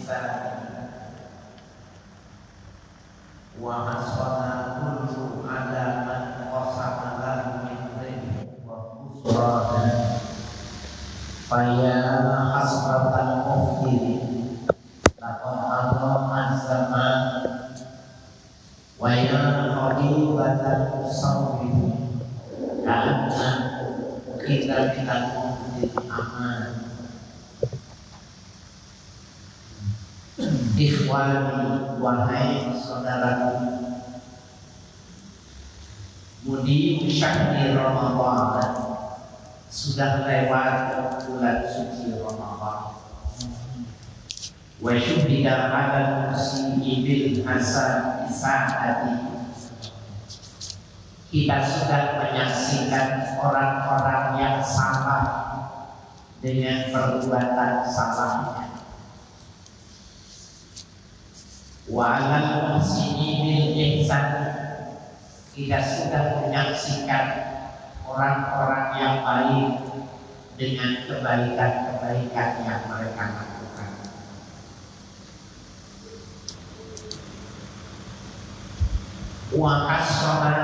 ihsan wa hasana kullu ala man qasama lahu min rizqi wa khusrana faya hasratan mufti laqad adha zaman wa ya qadibatan musawwif ka'anna kita aman. Ikhwani wahai saudaraku, mudi syahri Ramadan, sudah lewat bulan suci Ramadan. Wa syuhida ala muslimin bil hasan isaati. Kita sudah menyaksikan orang-orang yang salah dengan perbuatan salahnya. Wa alal muhsinin bil ihsan, kita sudah menyaksikan orang-orang yang baik dengan kebaikan-kebaikan yang mereka lakukan. Wa hasana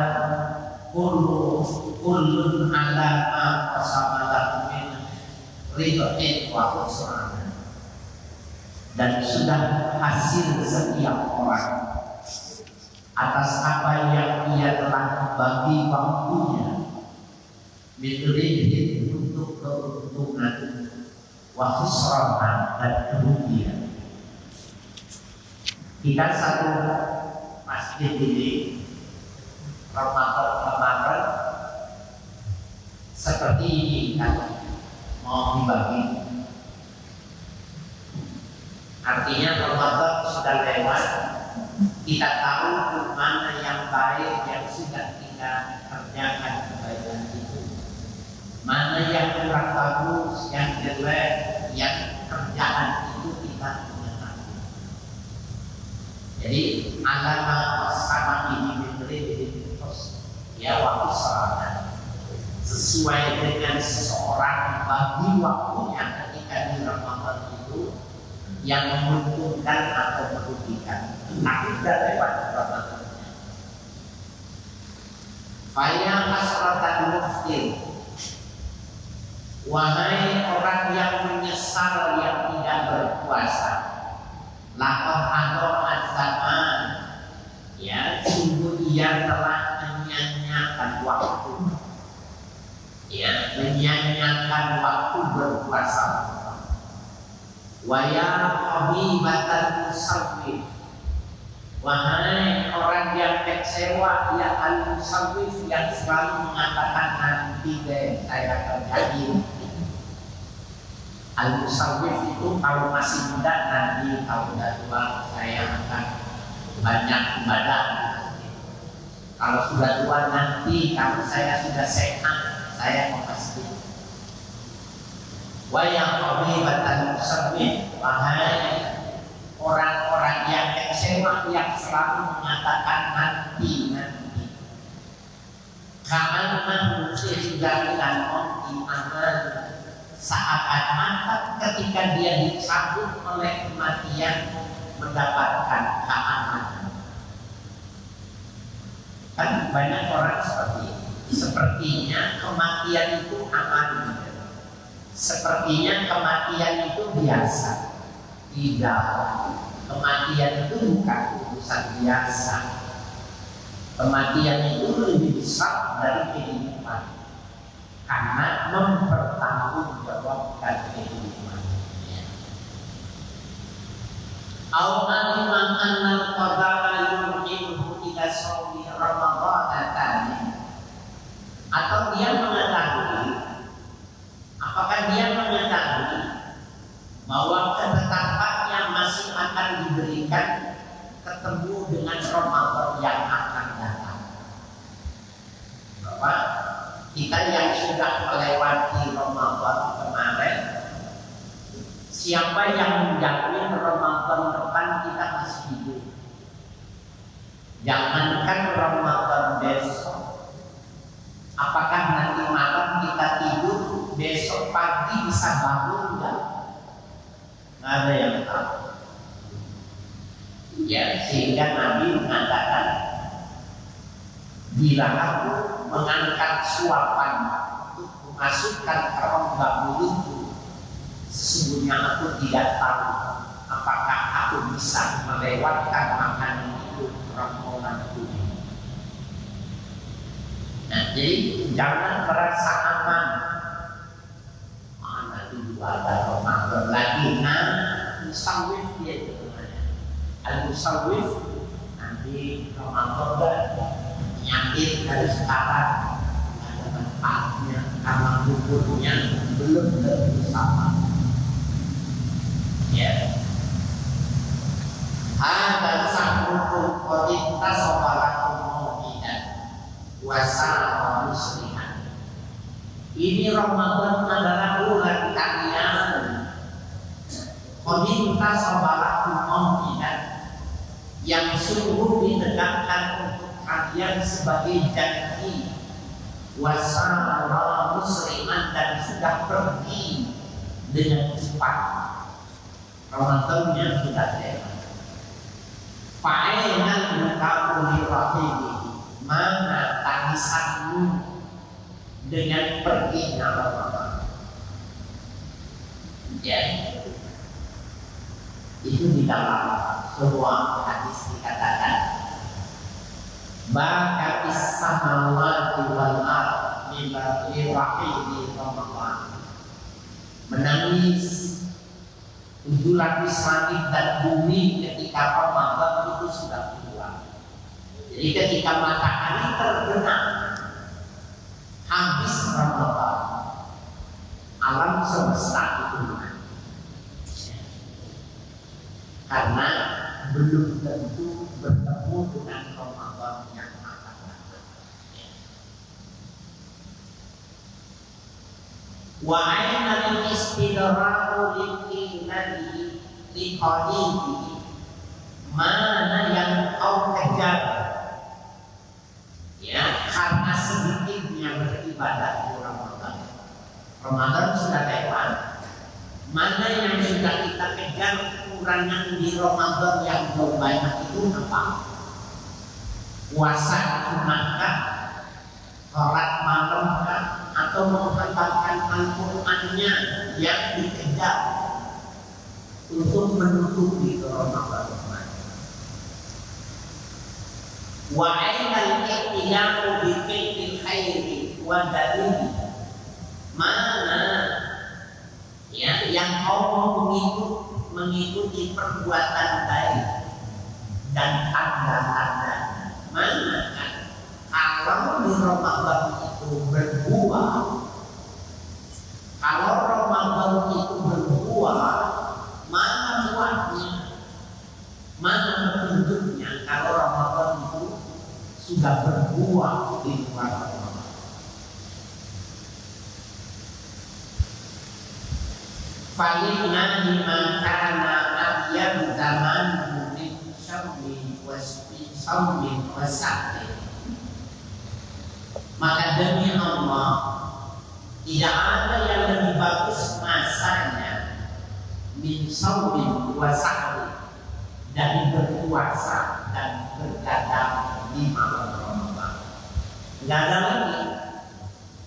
kullun ala ma qasama lahu min rizqin wa khusrana. Dan sudah hasil setiap orang atas apa yang ia telah membagi waktunya min untuk keuntungan wa khusrana dan kerugian. Kita satu masjid ini Ramadan seperti ini kan mau dibagi. Artinya Ramadan sudah lewat, kita tahu mana yang baik yang sudah kita kerjakan kebaikan itu, mana yang kurang bagus, yang jelek, yang kerjaan itu kita mengetahui. Jadi alama sama ini diberi ya waktu salat sesuai dengan seseorang bagi waktunya ketika di Ramadan itu yang menguntungkan atau merugikan, tapi sudah lewat Ramadannya. Faya hasratan muftin, wahai orang yang menyesal yang tidak berpuasa, laqad adha zaman, ya sungguh ia telah menyanyiakan waktu, ya menyanyiakan waktu berpuasa. Wa ya habibatan musawwif, wahai orang yang kecewa ya al-musawwif, yang selalu mengatakan nanti deh saya terjadi. Al-musawwif itu kalau masih muda nanti, kalau sudah tua saya akan banyak ibadah. Kalau sudah tua nanti, kalau saya sudah sehat saya mau masjid. Wa ya habibatan musawwif, wahai orang-orang yang kecewa yang selalu mengatakan nanti. Ka'anna mutijatan di aman, seakan-akan ketika dia dicabut oleh kematian mendapatkan keamanan. Kan banyak orang seperti ini. Sepertinya kematian itu aman. Sepertinya kematian itu biasa. Tidak. Kematian itu bukan urusan biasa. Kematian itu lebih besar dari kehidupan, karena mempertanggungjawabkan kehidupan. Au alima anna qadara yumkinuhu ila shaumi Ramadan, atau dia mengetahui, apakah dia mengetahui bahwa ketetapannya masih akan diberikan ketemu dengan Ramadan yang akan datang. Bahwa kita yang sudah melewati Ramadan kemarin, siapa yang menjamin Ramadan depan kita masih hidup? Jangankan Ramadan besok, apakah nanti malam kita tidur, besok pagi bisa bangun enggak? Nggak ada yang tahu. Ya, sehingga Nabi mengatakan bila aku mengangkat suapan untuk memasukkan ke rongga mulutku, sesungguhnya aku tidak tahu apakah aku bisa melewatkan makanan itu rombongan ini. Nah, jadi jangan merasa aman. Nanti juga ada Ramadan lagi. Nah, musawif dia itu namanya. Al-musawif nanti Ramadan penyakit dari sekarang ada manfaatnya karena umurnya belum tentu sama. Ya. Ada sahrukum qadinta sobalakum mu'minan wasara musliman. Ini Ramadan adalah bulan kalian. Qadinta sobalakum mu'minan yang sungguh ditegakkan untuk kalian sebagai janji wasara musliman dan sudah pergi dengan cepat. Ramadannya sudah lewat. Fa'ainan mukamu lirahimi, mana tangisanmu dengan perginya Ramadan. Ya, itu di dalam semua hadis dikatakan baka as-samawati wal ardi lirahimi Ramadan. Menangis tujuh lapis langit dan bumi ketika Ramadan itu sudah keluar. Jadi ketika matahari terbenam habis Ramadan, alam semesta itu karena belum tentu bertemu dengan Ramadan yang akan datang. Wa aina al-istidraku lil-inani liqadihi, mana yang kau kejar ya karena sedikitnya beribadah di Ramadan. Ramadan sudah lewat, mana yang sudah kita kejar kekurangan di Ramadan yang belum banyak itu apa? Puasa sunnahkah, sholat malamkah, atau menghafalkan Al-Qur'annya yang dikejar untuk menutupi Ramadan. Wa ainal ihtiyamu bi fi'lil khairi wa dalili, mana ya yang kau mengikuti perbuatan baik dan tanda-tanda. Mana kan kalau di Ramadan itu berbuah, kalau Ramadan itu berbuah, mana buahnya, mana petunjuknya kalau Ramadan itu sudah berbuah di luar Ramadan. Fa'inna liman kana ahyam zaman min syammi wasati. Maka demi Allah tidak ada yang lebih bagus masanya min syammi wasati dari berpuasa dan bergadang di malam Ramadan. Tidak ada lagi.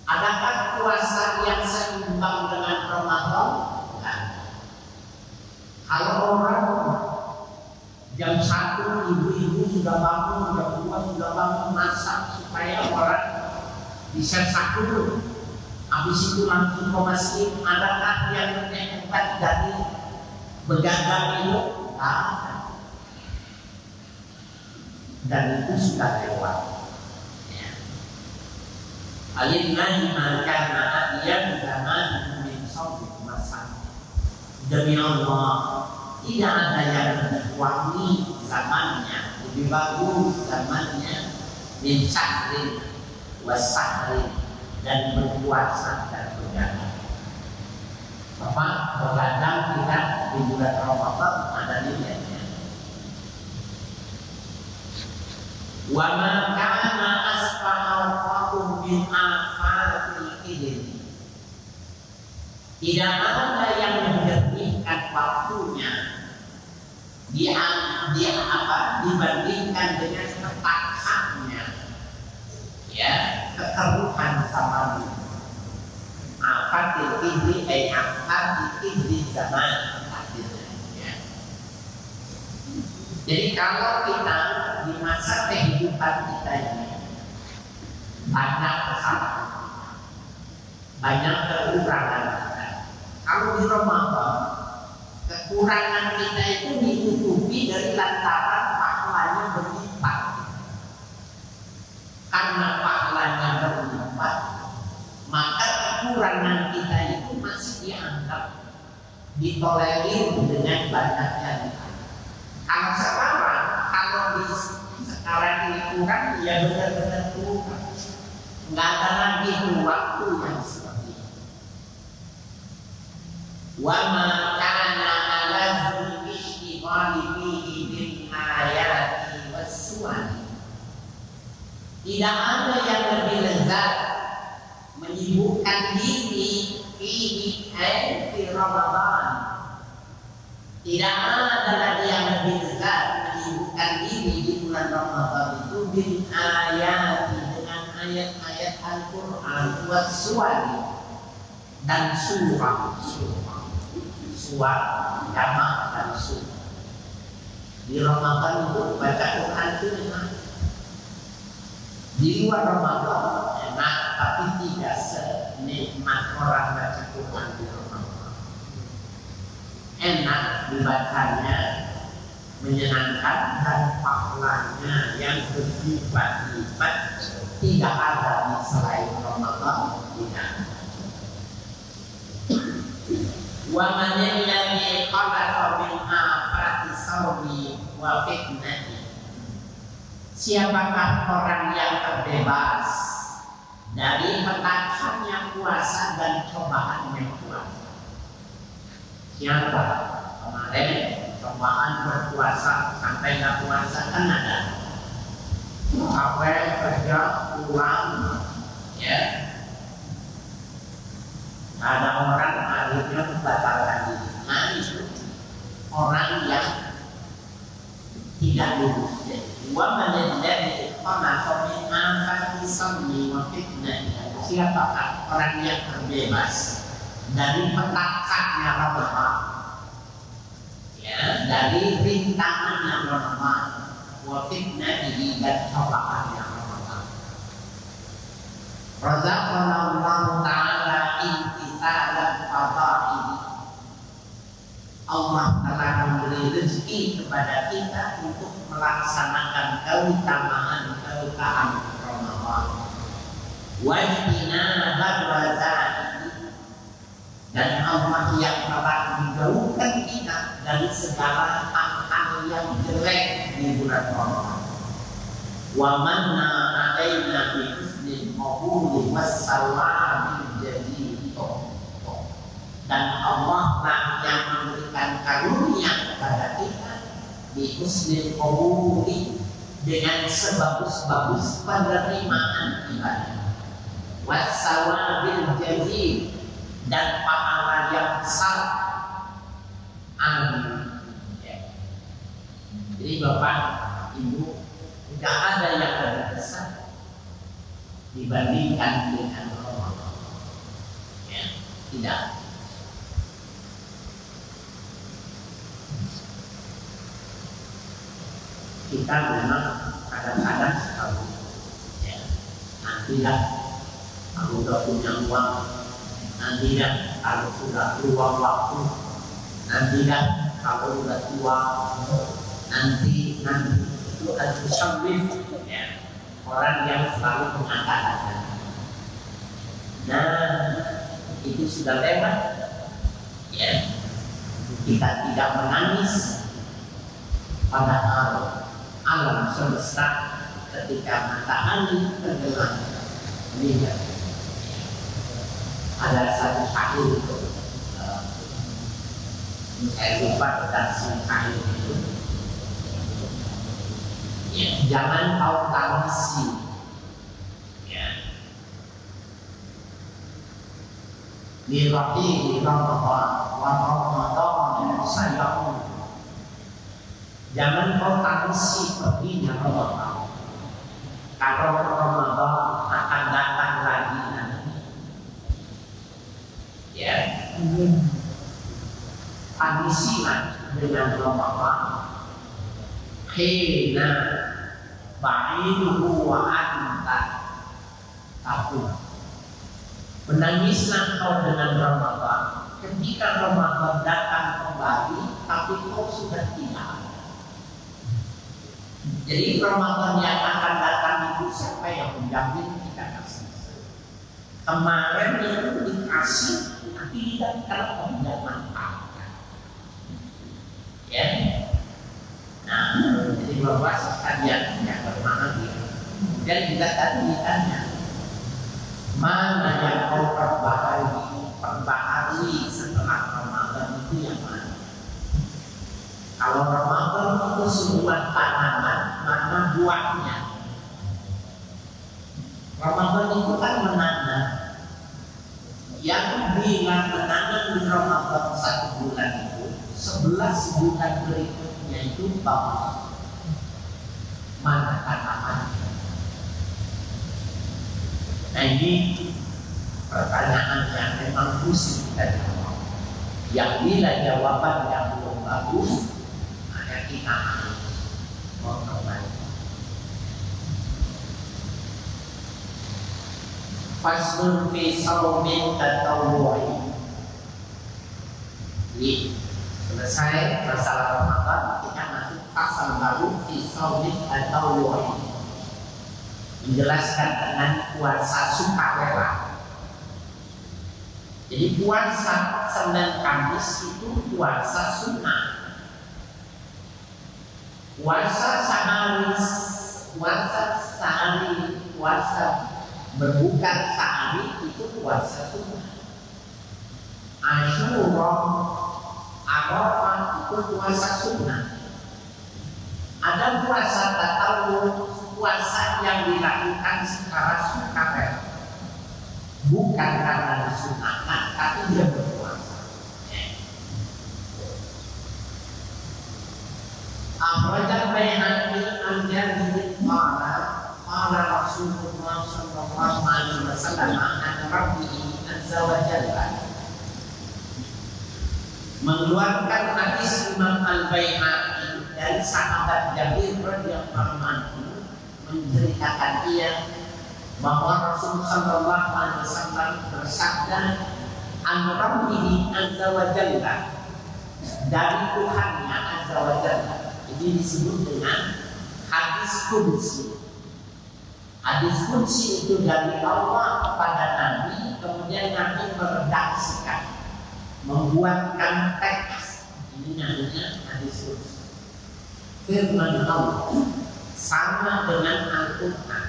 Adakah puasa yang seimbang dengan Ramadan? Kalau orang jam 1 ibu-ibu sudah bangun, jam 2 sudah bangun masak supaya orang bisa sahur, habis itu langsung ke masjid. Adakah yang lebih hebat dari begadang itu? Ada. Dan itu sudah lewat. Alimna maka ma'adiyah zaman min sawbik masa. Demi Allah, tidak ada yang lebih wangi zamannya, lebih bagus zamannya min syahrin wasahrin, dan berpuasa dan bergadang. Bapak bergadang kita di bulan Ramadan ada nilainya. Wa ma kana asfa'akum min afatil idin. Tidak ada yang menjernihkan waktunya di apa dibandingkan dengan ketakannya, ya, kekeruhan sama dia. Afatil ibri afatil ibri zaman, ya. Jadi kalau kita di masa kehidupan kita ini banyak kesalahan, banyak kekurangan kita. Kalau di Ramadan, kekurangan kita itu ditutupi dari lantaran pahalanya berlipat. Karena pahalanya berlipat, maka kekurangan kita itu masih dianggap ditolerir dengan banyaknya. Kalau sekarang, sekarang ini kurang, ya benar-benar kurang. Nggak ada lagi waktu yang seperti itu. Wa ma kana ala zulmi ishtighali fihi bil ayati was suwani. Tidak ada yang lebih lezat menyibukkan diri fihi fi Ramadan. Tidak ada lagi yang lebih lezat menyibukkan diri di bulan Ramadan itu bil ayati, ayat-ayat Al-Quran, was suwari, dan surah jamak dan surah. Di Ramadan itu baca Quran itu enak. Di luar Ramadan enak, tapi tidak senikmat orang baca Quran di Ramadan. Enak dibacanya, menyenangkan, dan pahalanya yang berlipat-lipat tidak ada di selain Ramadan, tidak. Wa man alladhi khalaqa min afati sawmi wa fitnati. Siapakah orang yang terbebas dari petakannya puasa dan cobaannya puasa? Siapa? Kemarin cobaan berpuasa sampai nggak puasa kan ada. Sampai kerja pulang, ya, ada orang akhirnya membatalkan diri. Nah itu orang yang tidak lulus. Wa man alladhi khalaqa min afati sawmi wa fitnati. Siapakah orang yang terbebas dari petakannya Ramadan, ya, dari rintangannya Ramadan, wa fitnatihi, dan cobaannya Ramadan. Razaqallahu ta'ala imtithalan fadaihi. Allah telah memberi rezeki kepada kita untuk melaksanakan keutamaan Ramadan. Wajibinaban wazaihi, dan Allah yang telah menjauhkan kita dari segala hal-hal yang jelek di bulan Ramadan. Wa manna alaina bi husnil qabuli was sawabil jazil. Dan Allah lah yang memberikan karunia kepada kita bi husnil qabuli, dengan sebagus-bagus penerimaan ibadah. Was sawabil jazil, dan pahala yang besar. Amin. Jadi Bapak, Ibu, tidak ada yang lebih besar dibandingkan dengan Ramadan. Ya, tidak. Kita memang kadang-kadang selalu, ya, nantilah kalau sudah punya uang, nantilah kalau sudah luang waktu, nantilah kalau sudah tua, nanti itu al-musawwif, ya, orang yang selalu mengatakan. Nah, itu sudah lewat, ya. Kita tidak menangis pada alam semesta ketika matahari tenggelam meninggal. Ada satu syair itu, saya lupa tentang syair itu. Ya, jangan kau tangisi, ya, di Ramadan wa Ramadan sayang. Jangan kau tangisi perginya Ramadan. Kalau Ramadan akan datang lagi nanti. Ya. Tangisilah dengan Ramadan. Hina ba'iduhu wa anta takut. Menangislah kau dengan Ramadan ketika Ramadan datang kembali, tapi kau sudah tidak. Jadi Ramadan yang akan datang itu siapa yang menjamin kita kasih? Kemarin itu dikasih, tapi kita kalau tidak manfaatkan. Ya. Nah, jadi bapak sekalian yang bermanfaat. Dan juga tadi ditanya, mana yang kau perbaharui setelah Ramadan itu yang mana? Kalau Ramadan itu sebuah tanaman, mana buahnya? Ramadan itu kan menanam. Yang bila menanam di Ramadan 1 bulan itu, 11 bulan berikutnya itu bagus. Mana tanamannya? Nah ini pertanyaan yang memang pusing kita jawab. Yang bila jawaban yang belum bagus, maka kita harus mengembali. Faslun fi shaumin tatawwu'i. Ini selesai masalah Ramadan, kita masuk fasal baru fi shaumin tatawwu'i. Menjelaskan dengan puasa sukarela. Jadi puasa Senin Kamis itu puasa sunnah. Puasa berbuka sehari itu puasa sunnah. Asyura, Arafah itu puasa sunnah. Ada puasa tatawwu, puasa yang dilakukan secara sukarela, bukan karena disunahkan, tapi dia berpuasa. Akhraja Baihaqi an Jabir qala Rasulullah sallallahu alaihi wasallam an Rabbih azza wa jalla, mengeluarkan hadis Imam Al-Baihaqi dari sahabat Jabir radhiyallahu anhu, menceritakan dia bahwa Rasulullah sallallahu alaihi wasallam bersabda, an Rabbih azza wa jalla, dari Tuhannya azza wa jalla. Ini disebut dengan hadis qudsi. Hadis qudsi itu dari Allah kepada Nabi, kemudian Nabi meredaksikan, membuatkan teks. Ini namanya hadis qudsi. Firman Allah sama dengan Al-Quran.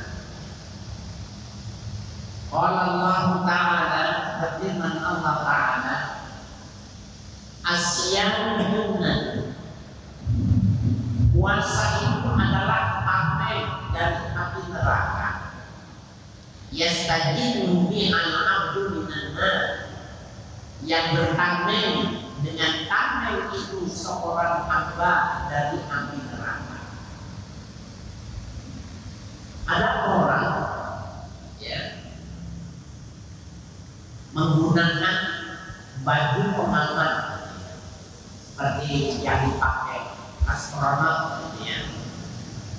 Qala Allah Ta'ala, berfirman Allah Ta'ala, Asyamu junnah, puasa itu adalah tameng dari api neraka. Yastajinu bihal abdu minan nar, yang bertameng dengan tameng itu seorang hamba dari api neraka. Ada orang ya menggunakan baju pengaman seperti yang dipakai astronot, ya.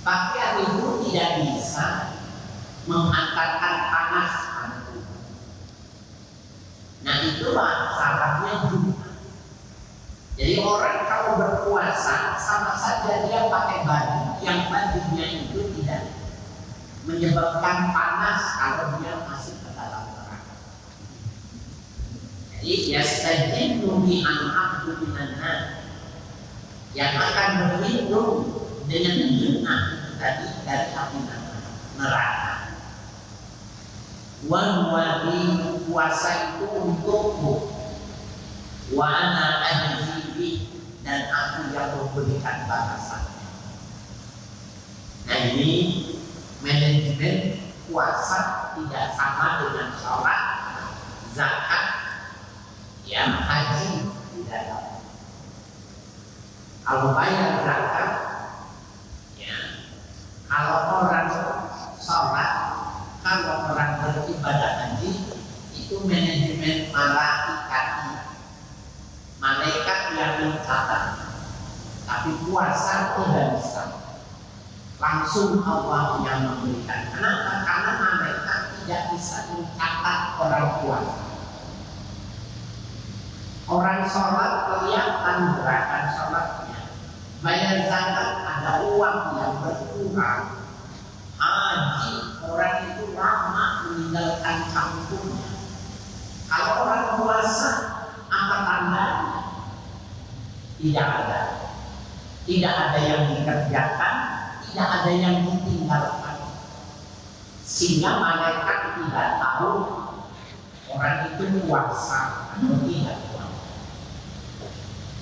Pakaian itu tidak bisa menghantarkan panas pada tubuh. Nah itulah syaratnya juga. Jadi orang kalau berpuasa sama saja dia pakai baju yang bajunya itu tidak menyebabkan panas kalau dia masih ke dalam neraka. Jadi yastajinu bi al-abdu minan nar, yang akan berlindung dengan jinnah tadi dari api neraka. Wadi puasa itu untukmu, wa ana ajzibi, dan aku yang memberikan balasannya. Nah ini manajemen puasa tidak sama dengan sholat, zakat, yang haji tidak. Kalau bayar zakat itu manajemen malaikat yang mencatat, tapi puasa tidak bisa. Langsung Allah yang memberikan. Kenapa? Karena malaikat tidak bisa mencatat orang puasa. Orang sholat kelihatan gerakan sholatnya, bayar zakat ada uang yang berkurang, haji orang itu lama meninggalkan kampungnya. Kalau orang puasa apa tandanya? Tidak ada yang dikerjakan, tidak ada yang ditinggalkan, sehingga malaikat tidak tahu orang itu puasa atau tidak.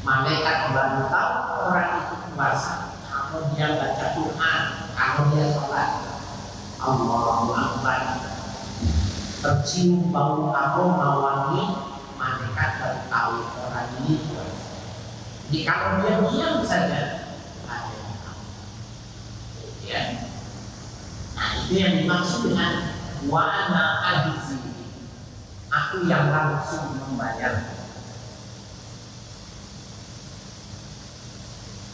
Malaikat baru tahu orang itu puasa kalau dia baca Quran, kalau dia sholat. Allahu Akbar, tercium bau aroma wangi, malaikat baru tahu orang ini puasa. Jadi kalau dia diam saja, ada yang tahu. Ya. Nah, itu yang dimaksud dengan wa ana ajzi, aku yang langsung membayar.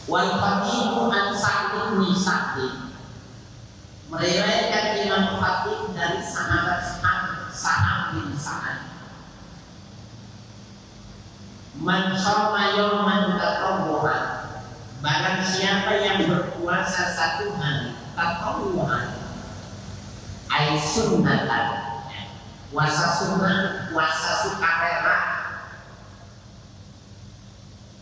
Wal Fatihul an Sa'id bin Sa'id, meriwayatkan Imam Fatih dari sahabat Sa'ad bin Sa'ad, man shoma yawman tatawwu'an, barang siapa yang berpuasa satu hari tatawwu'an, ai sunnatan, puasa sunnah, puasa sukarela,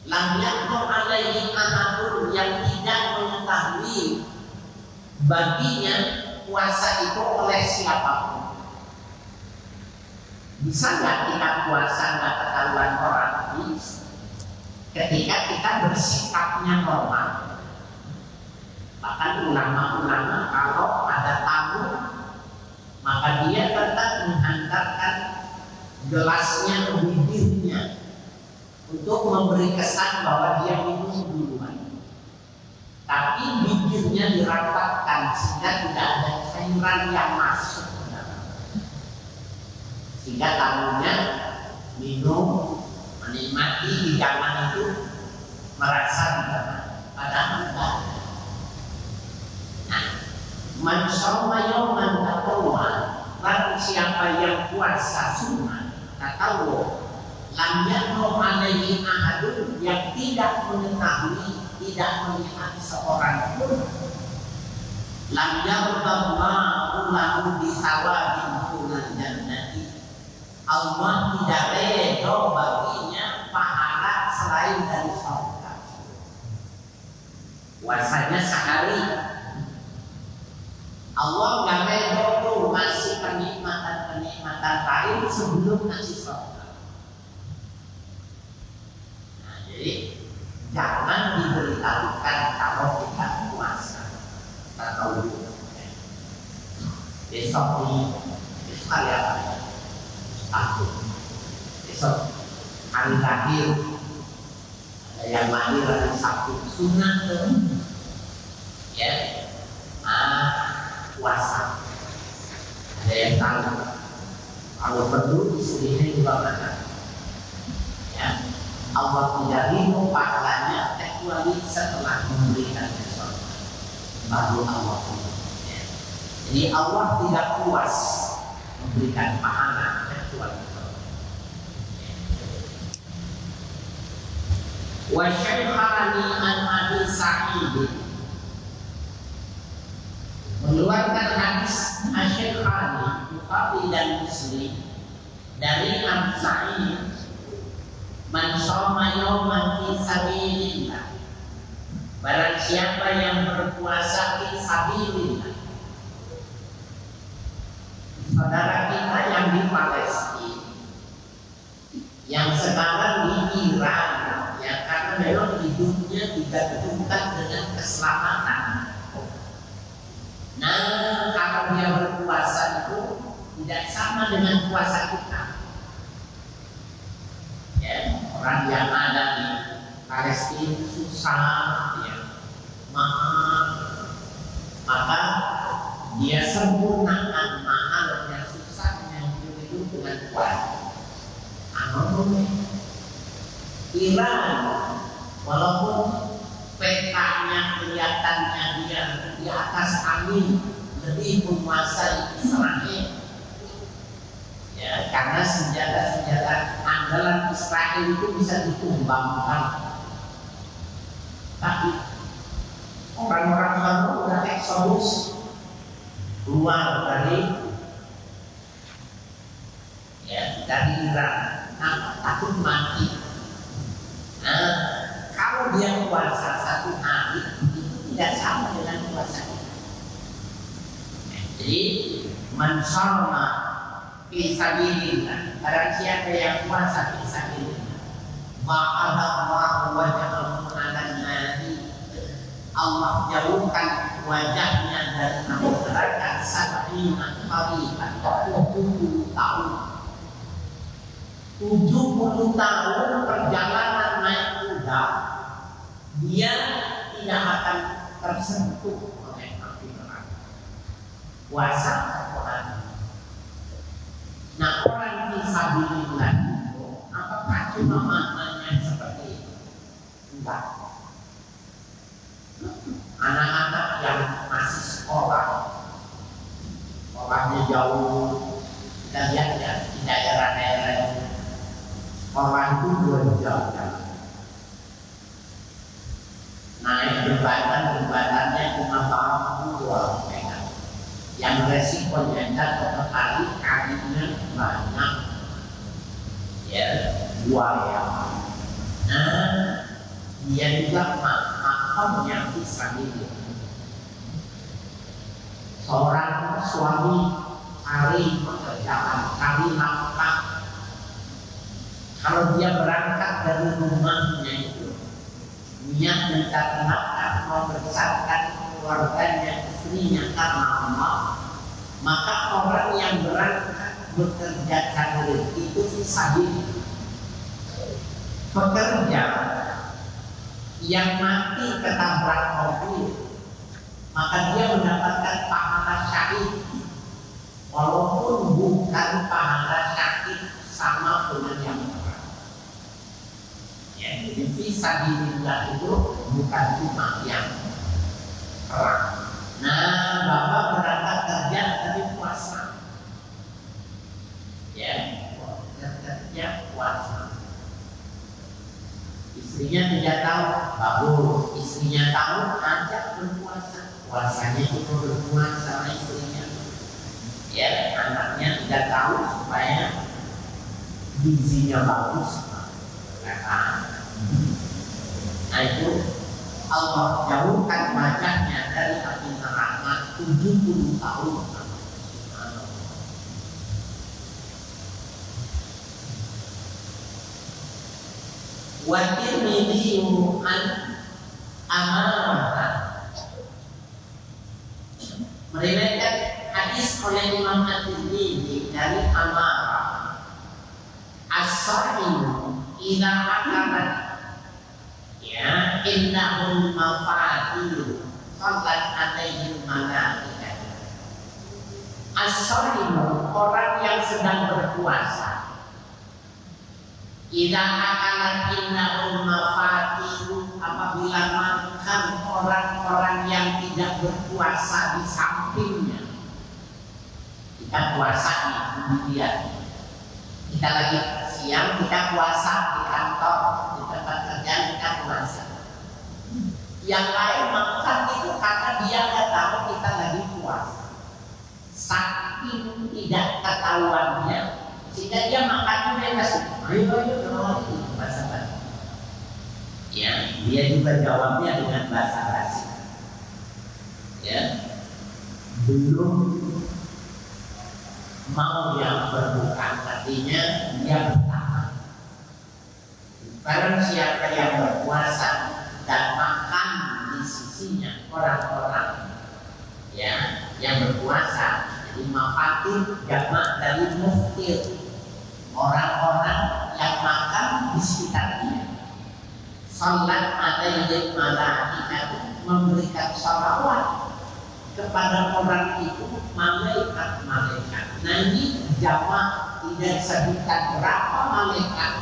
lam yakun alaihi ahadun, yang tidak mengetahui baginya puasa itu oleh siapapun. Bisa nggak kita puasa nggak ketahuan orang? Bisa. Ketika kita bersikapnya normal. Bahkan ulama-ulama kalau ada tamu, maka dia tetap menghantarkan gelasnya ke bibirnya untuk memberi kesan bahwa dia minum duluan. Tapi bibirnya dirapatkan sehingga tidak ada cairan yang masuk ke dalam, sehingga tamunya minum, menikmati hidangan itu merasa padahal enggak. Nah, man shoma yawman tatawwu'an, barang siapa yang puasa sunnah tatawwu', lam yakun alaihi ahadun, yang tidak mengetahui, tidak melihat seorang pun, lam yardallahu lahu bisawadin dunal jannati, Allah tidak redha baginya pahala selain dari surga. Puasanya sehari, Allah nggak redha tuh masih kenikmatan lain sebelum kasih surga. Jadi jangan diberitahukan kalau kita puasa atau besok hari apa ya? Besok hari lahir, ada yang lahir hari Sabtu, sunnah tuh, ya, puasa. Ada yang tahu, kalau perlu istrinya juga makan, ya. Allah tidak ridho pahalanya kecuali setelah memberikan surga, baru Allah ridho. Jadi Allah tidak puas memberikan pahala kecuali surga. Wa syaikhani an Abi Sa'id, mengeluarkan hadis Asy-Syaikhani Bukhari dan Muslim dari Abu Sa'id, man shoma yawman fi sabilillah, barang siapa yang berpuasa fi sabilillah. Saudara kita yang di Palestina, yang sekarang di Iran, ya, karena memang hidupnya digantungkan dengan keselamatan. Nah, kalau dia berpuasa itu tidak sama dengan puasa kita. Ya, orang yang ada di Palestina susah, ya, mahal, maka dia sempurnakan mahalnya susahnya hidup dengan puasa. ekonomi. Iran walaupun petanya kelihatannya dia di atas angin lebih menguasai Israel, ya, karena senjata-senjata andalan Israel itu bisa ditumbangkan. Tapi orang-orang baru udah eksodus keluar dari Iran, takut mati. Nah, kalau dia puasa satu hari itu tidak sama dengan puasa kita. Jadi mensalma fisabilillah, barang siapa yang puasa fisabilillah, ma'ala Allah wajahmu ala nari, Allah jauhkan wajahnya dari neraka sab'ina khalifah, 70 tahun. 70 tahun perjalanan naik kuda, dia tidak akan tersentuh oleh api neraka. Puasa Al-Quran. Nah, orang fisabilillah itu apakah cuma maknanya seperti itu? Enggak. Anak-anak yang masih sekolahnya jauh, kita lihat ya di daerah-daerah sekolah itu 2 jam jalan. Naik jembatannya cuma bambu 2 pegang. Yang resikonya jatuh kalinya banyak, ya, buaya. Nah, dia juga makamnya fisabilillah. Seorang suami cari pekerjaan, cari nafkah. Kalau dia berangkat dari rumahnya itu niat mencari nafkah, membesarkan keluarganya, istrinya karena Allah, maka orang yang berangkat bekerja cari rezeki itu fisabilillah. Pekerja yang mati ketabrak mobil, maka dia mendapatkan pahala syahid, walaupun bukan pahala syahid sama dengan yang perang. Ya, jadi fisabilillah itu bukan cuma yang perang. Nah, bapak berangkat kerja tapi puasa, ya, kerja puasa. Istrinya tidak tahu, bagus. Istrinya tahu, ajak berpuasa. Puasanya itu berhubungan sama istrinya. Ya, anaknya tidak tahu supaya gizinya bagus. Nah itu Allah jauhkan wajahnya dari api neraka 70 tahun. Wa Tirmidzi an Amarah meriwayatkan hadis oleh Imam At-Tirmidzi dari Amarah, as-saimu idza akalat, ya, innahul mafatil sallat alaihi malaikah. As-saimu, orang yang sedang berpuasa, idza akalat innahul mafatil, apabila makan orang-orang yang tidak berpuasa di sampingnya. Kita puasa nih, kemudian kita lagi siang, kita puasa di kantor, di tempat kerja kita puasa. Yang lain makan itu karena dia nggak tahu kita lagi puasa. Saking tidak ketahuannya, sehingga dia makan dia kasih, ayo, bahasa-bahasa. Ya, dia juga jawabnya dengan bahasa-bahasa. Ya, belum mau yang berbuka, artinya dia bertahan. Barang siapa yang berpuasa dan makan di sisinya orang-orang, ya, yang berpuasa, jadi mafatir jamak dari muftir, orang-orang yang makan di sekitarnya. Salat alaihi malaikah, memberikan salawat kepada orang itu malaikat-malaikat. Nah ini jamak tidak disebutkan berapa malaikat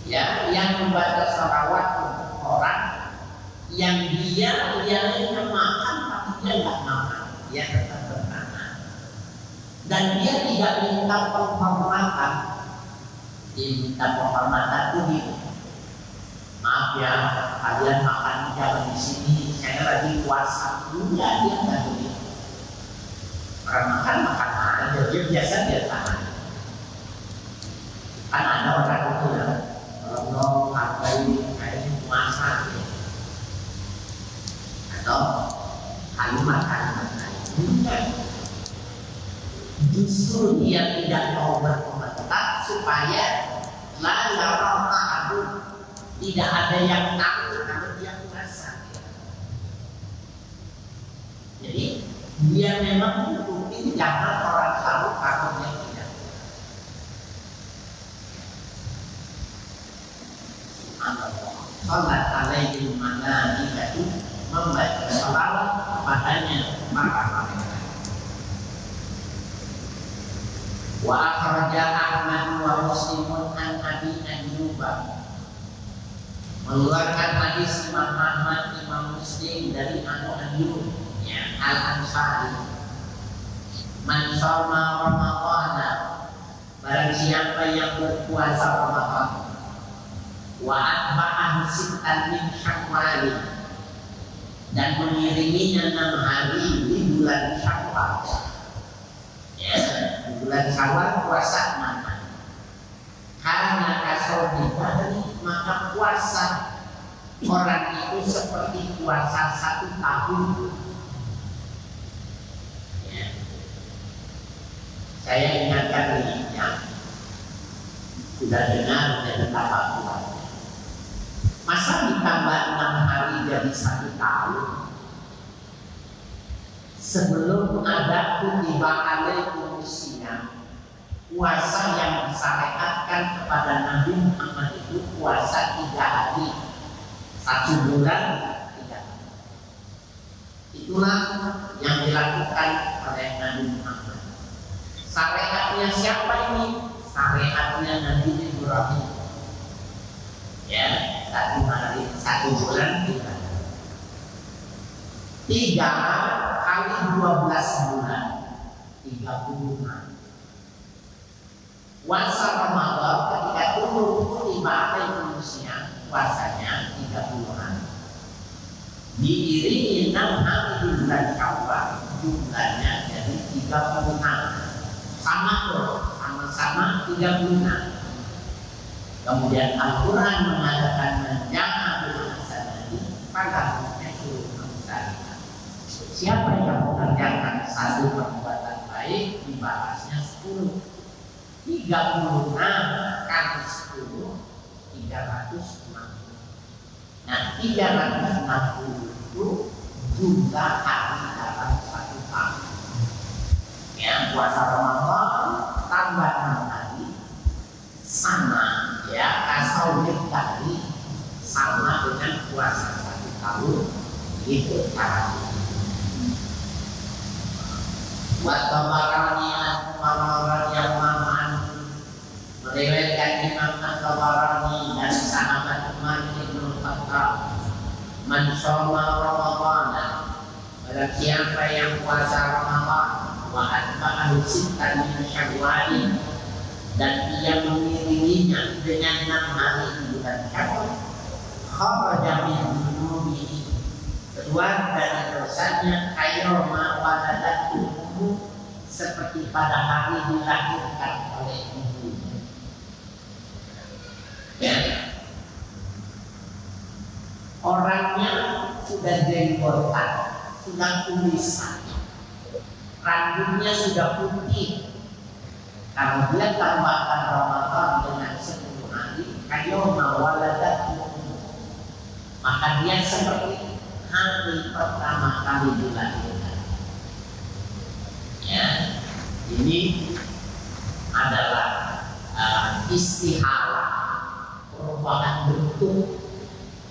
ya yang membaca sholawat untuk orang yang dia makan tapi dia nggak makan, dia tetap bertahan dan dia tidak minta penghormatan. Diminta penghormatan itu maaf ya, kalian makan jangan di sini, saya lagi puasa. Enggak, dia nggak begitu. Orang makan aja, dia biasa dia tahan. Kan ada orang itu ya, kalau pakai kayak puasa ya. Atau kalimat enggak. Justru dia tidak mau berkomentar supaya la yarahadu, tidak ada yang tahu kalau dia puasa. Jadi dia memang mungkin jangan orang tahu kalau dia tidak. Salat alaihi malaikatu, membaca salawat kepadanya para malaikat. Wa akhraja Ahmad wa Muslimun an Abi Ayyuba, mengeluarkan hadis Imam Ahmad, Imam Muslim dari Abu Ayyub ya Al-Ansari, man shoma Ramadhana, barang siapa yang berpuasa Ramadan, wa atba'ahu sittan min Syawal, dan mengiringinya 6 hari di bulan Syawal. Ya, di bulan Syawal puasa mana? Karena kasau dibahari, maka puasa orang itu seperti puasa 1 tahun. Ya. Saya ingatkan ini ya, sudah dengar dari tambah puasa. Masa ditambah 6 hari jadi 1 tahun? Sebelum ada kutiba alaikum siyam, puasa yang disyariatkan kepada Nabi Muhammad itu puasa 3 hari, 1 bulan 3 hari. Itulah yang dilakukan oleh Nabi Muhammad. Syariatnya siapa ini? Syariatnya Nabi Ibrahim. Ya, 1 hari, 1 bulan 3 hari. 3 kali 12 bulan 30 hari. Puasa Ramadan ketika turun tiba Indonesia, puasanya 30 hari. Diiringi 6 hari di bulan Syawal, jumlahnya jadi 36. Sama loh, sama-sama 36. Kemudian Al-Quran mengatakan menjaga hasanati pada siapa yang mengerjakan 1 perbuatan baik dibalasnya 10. 36 kali 10 360. Nah 360 itu jumlah hari dalam 1 tahun. Ya, puasa Ramadan tambah 6 hari sama ya, asal dikali sama dengan puasa 1 tahun. Itu caranya. Wa tabarani an-Tabarani yang maman meriwayatkan Imam At-Tabarani dan sahabat Umar bin Khattab, man shoma Ramadan, barang siapa yang puasa Ramadan, wa atba'ahu sittan min Syawal, dan ia mengiringinya dengan 6 hari di bulan Syawal, kharaja min dhunubihi, keluar dari dosanya kayyoma waladatu, seperti pada hari dilahirkan oleh ibunya. Ya. Orangnya sudah jenggotan, sudah kumisan, rambutnya sudah putih. Kalau dia tambahkan Ramadan dengan 10 hari, kayyoma waladatu, maka dia seperti hari pertama kali dilahirkan. Ya, ini adalah istihala, perubahan bentuk.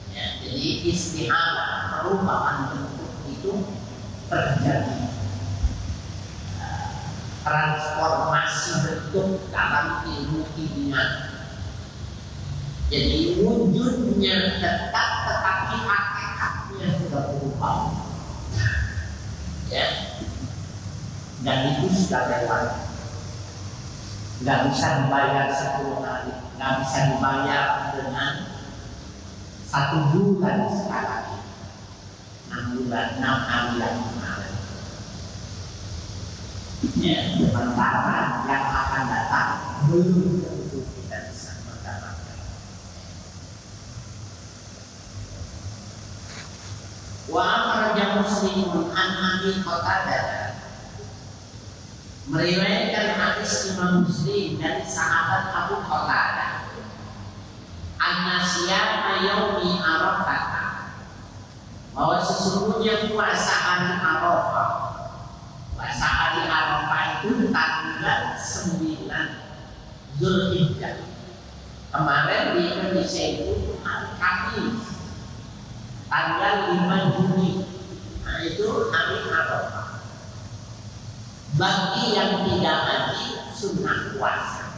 Ya, jadi istihala, perubahan bentuk itu terjadi transformasi bentuk dalam ilmu kimia. Jadi wujudnya tetap, tetapi hakikatnya sudah berubah. Ya, dan itu sudah lewat. Nggak bisa dibayar 10 hari, nggak bisa dibayar dengan 1 bulan sekarang. 6 bulan, 6 hari yang kemarin. Ya, sementara yang akan datang belum tentu kita bisa mendapatkan. Wa akhraja Muslimun an Abi Qatadah, meriwayatkan hadis Imam Muslim dari sahabat Abu Qatadah, anna siyama yaumi Arafah, bahwa sesungguhnya puasa hari Arafah. Puasa hari Arafah itu tanggal 9 Zulhijjah. Kemarin di Indonesia itu hari Kamis, tanggal 5 Juni. Nah itu hari Arafah. Bagi yang tidak haji sunnah puasa.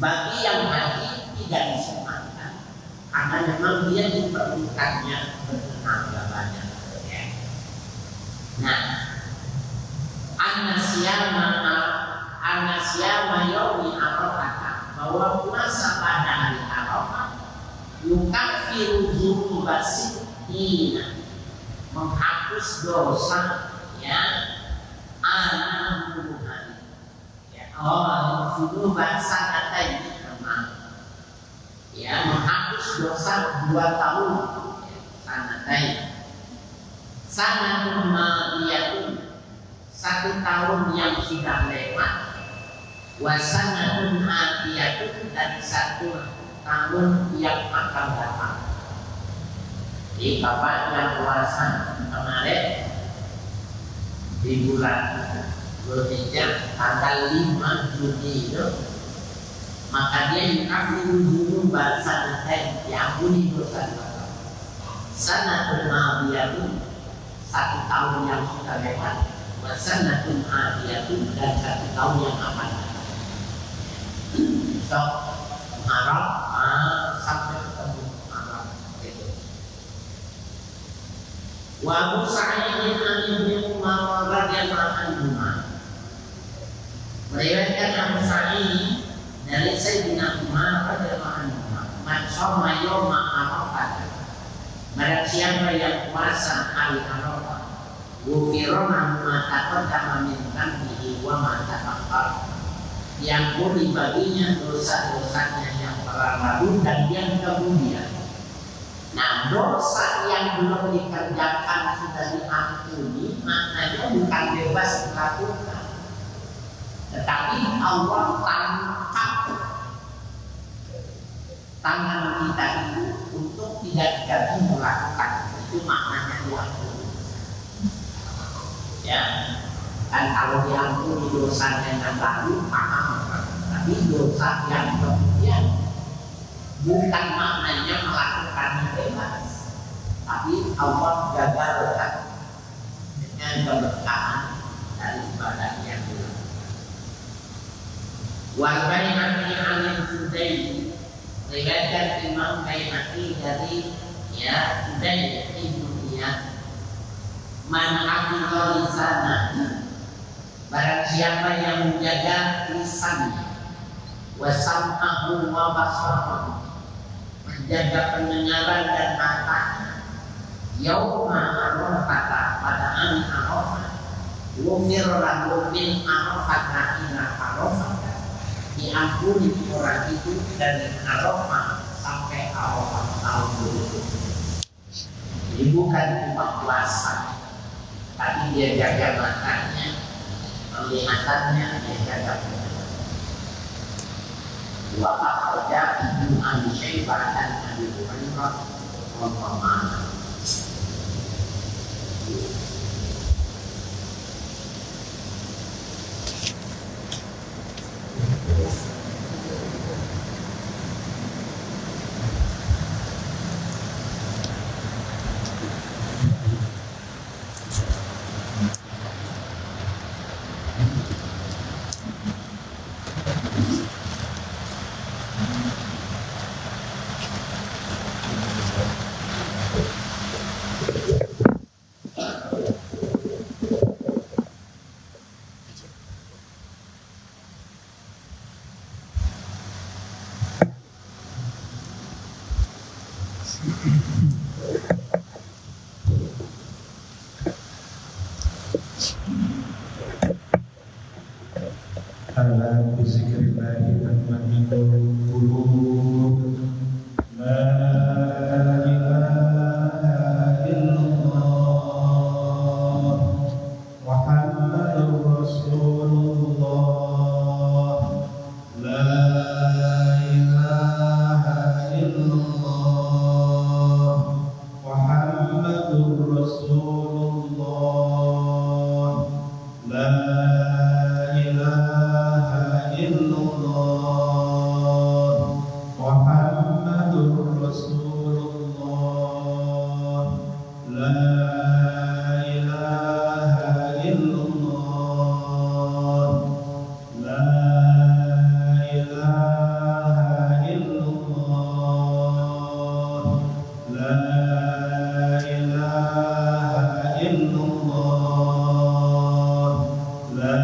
Bagi yang haji tidak disunahkan, karena memang dia diperlukannya bertenaga banyak. Ya. Nah, Anasyama yaumi Arafah, bahwa puasa pada hari Arafah yukaffiru dzunuba sittina, menghapus dosa ya 60 hari. Ya, dzunuba sanatain ya, menghapus dosa 2 tahun ya, sanatain. Sanatun madiyatun, 1 tahun yang sudah lewat, wasanatun atiyatun, dan 1 tahun yang akan datang. Di bapak yang puasa kemarin di bulan Zulhijjah tanggal 5 Juni itu, maka dia dikasih dzunuba sanatain, diampuni dosa 2 tahun. Sanatun madiyatun, 1 tahun yang sudah lewat, wasanatun adiyatun, dan 1 tahun yang akan datang. So, Muharram sampai ketemu Muharram itu. Wa Abu Sa'id bin Umar radhiyallahu anhu, meriwayatkan Abu Sa'id dari Sayyidina Umar radhiyallahu anhu, man shoma yawma Arafah, barang siapa yang puasa hari Arafah, ghufira ma taqaddama min dhanbihi wa ma ta'akhkhar, diampuni baginya dosa-dosanya yang telah lalu dan yang kemudian. Nah, dosa yang belum dikerjakan sudah diampuni, maknanya bukan bebas dilakukan, tetapi Allah tangkap tangan kita itu untuk tidak jadi melakukan. Itu maknanya diampuni. Ya, dan kalau diampuni dosanya yang lalu paham, tapi dosa yang kemudian bukan maknanya melakukannya bebas, tapi Allah gagalkan dengan keberkahan dari ibadah yang dilakukan. Wal Baihaqi al-Sudai, riwayat Imam Baihaqi dari Sudai ibnu Iyad, man hafidha lisanahu, barang siapa yang menjaga lisannya, wa sam'ahu wa basarahu, menjaga pendengaran dan matanya, yauma Arafah, pada hari Arafah, ghufira lahu min Arafah ila Arafah, diampuni orang itu dari Arafah sampai Arafah tahun berikutnya. Jadi bukan cuma puasa, tapi dia jaga matanya, penglihatannya, dia jaga pendengaran. Wa akhraja Ibnu Abi Syaibah dan Abi Hurairah radhiyallahu. ala bi zikrillahi tatma'innul qulub. La ilaha illallah Muhammadur Rasulullah. La ilaha illallah Muhammadur Rasulullah. La ilaha illallah Muhammadur Rasulullah. La ilaha illallah. La ilaha illallah. La ilaha illallah. La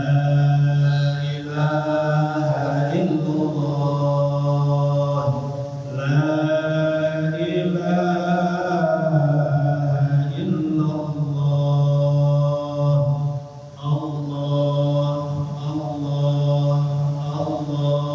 ilaha illallah. La ilaha illallah. Allah, Allah, Allah,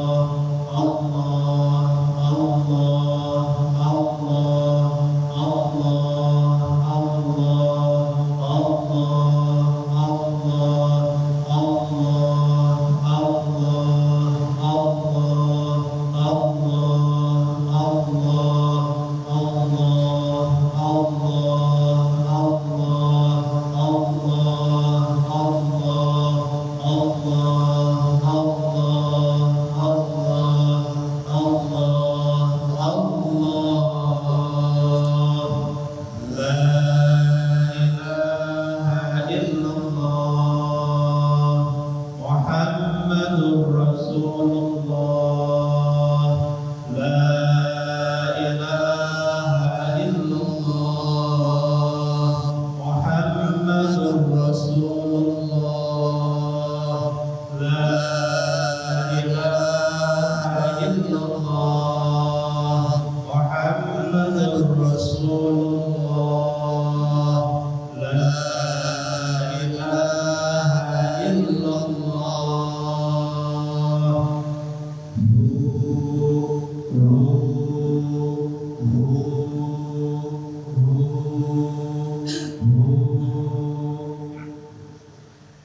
Muhammadur Rasulullah. La ilaha illallah Muhammadur Rasulullah. La ilaha illallah Muhammadur Rasulullah. La ilaha illallah.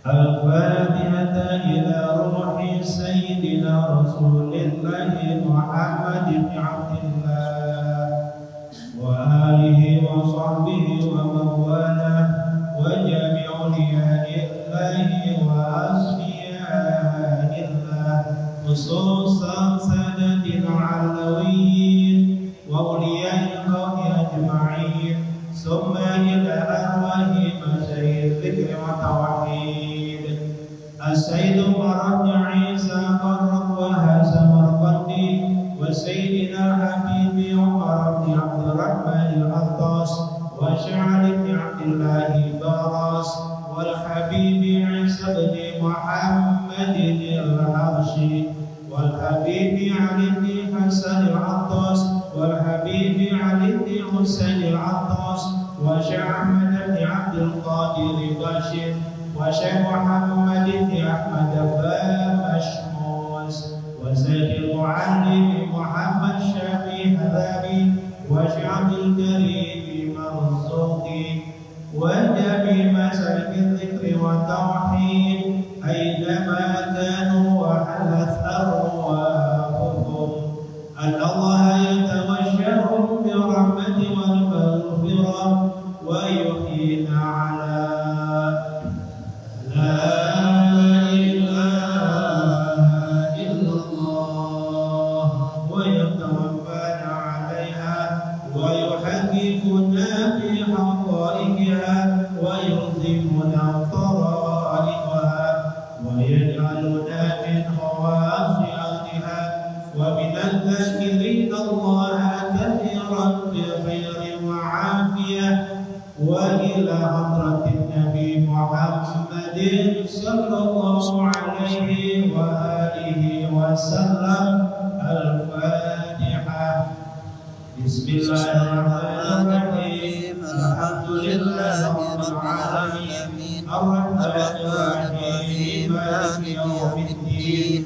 الفاتحة إلى روح سيدنا رسول الله محمد بن عبد الله وآله وصحبه ومن والاه وجميع أولياء الله وأصفياء الله خصوصا سادة العلويين وأولياء القوم أجمعين ثم إلى أرواح مشايخ الذكر والتوحيد السيد مرد عيسى قرب وهذا مرقدي وسيدنا الحبيب عمر بن عبد الرحمن العطاس وشعر بن عبد الله باراس والحبيب عيسى بن محمد الحبشي والحبيب علي بن حسن العطاس والحبيب علي بن حسين العطاس وشيخ أحمد بن عبد القادر باشر وشيخ محمد بن أحمد مشموس وسيد المعلم محمد شافي هذابي وشيخ عبد الكريم مرزوقي وجميع مسالك الذكر والتوحيد أينما كانوا وحلت أرواحهم أن الله يتوجههم برحمة والمغفرة ويحيينا على لا إله إلا الله ويتوفانا عليها ويحققنا في حقائقها ويلزمنا طرائقها ويجعلنا من خواص أرضها ومن الذاكرين الله كثيرا بخير وعافية وإلى حضرة النبي محمد صلى الله عليه وآله وسلم. الفاتحة. بسم الله الرحمن الرحيم. الحمد لله رب العالمين الرحمن الرحيم مالك يوم الدين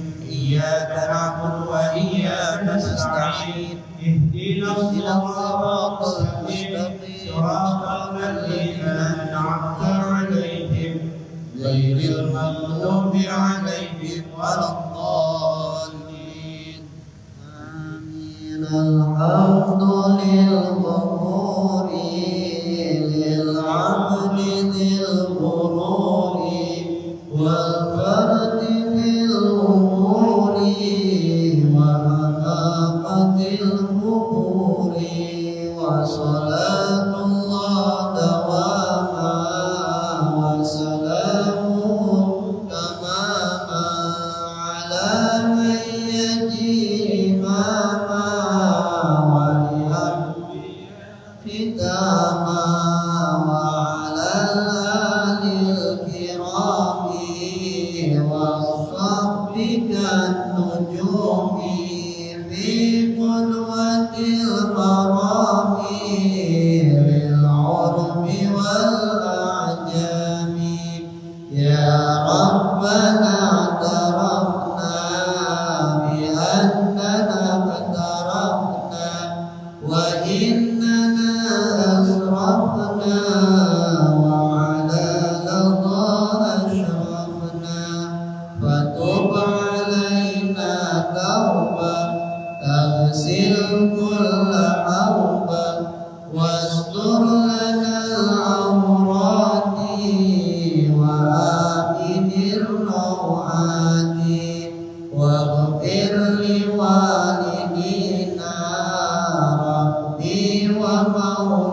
أجمعين اهدنا الصراط المستقيم صراط الذين أنعمت عليهم غير المغضوب عليهم ولا الضالين آمين. الحمد للغفور للعبد ذي الغرور والفرد في الأمور ومحاقة القبور وصلاة الله دواما وسلامه تماما على من يجي إماما ولأنبياء ختاما وعلى الآل الكرام والصحب كالنجوم في قدوة الغرام للعرب والأعجام يا ربنا اعترفنا بأننا اقترفنا وإننا أسرفنا وعلى لظى أشرفنا فتب علينا توبة تغسل كل حوبة واستر لنا العورات وآمن الروعات واغفر لوالدينا ربي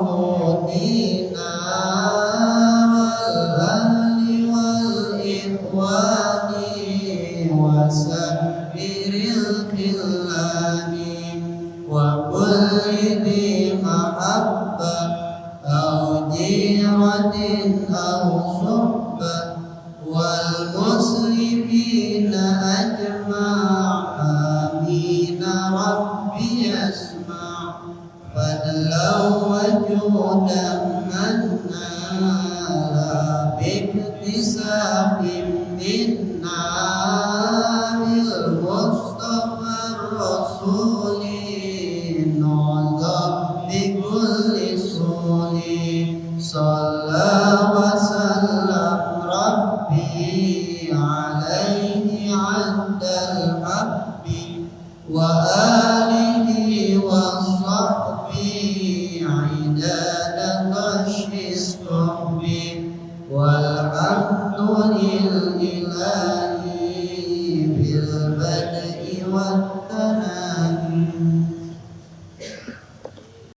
ومولودينا والأهل والإخوان وسبر الخلان وكل ذي محبة أو جيرة أو صحبة والمسلمين أجمع آمين ربي يسمع فضلا وجودا منا لا باكتساب منا بالمصطفى الرسول نعظم بكل سول صلى وسلم ربي عليه عند الحب وآله وصحبه عداد نشر الصحب والحمد لله بالبدء والنهاية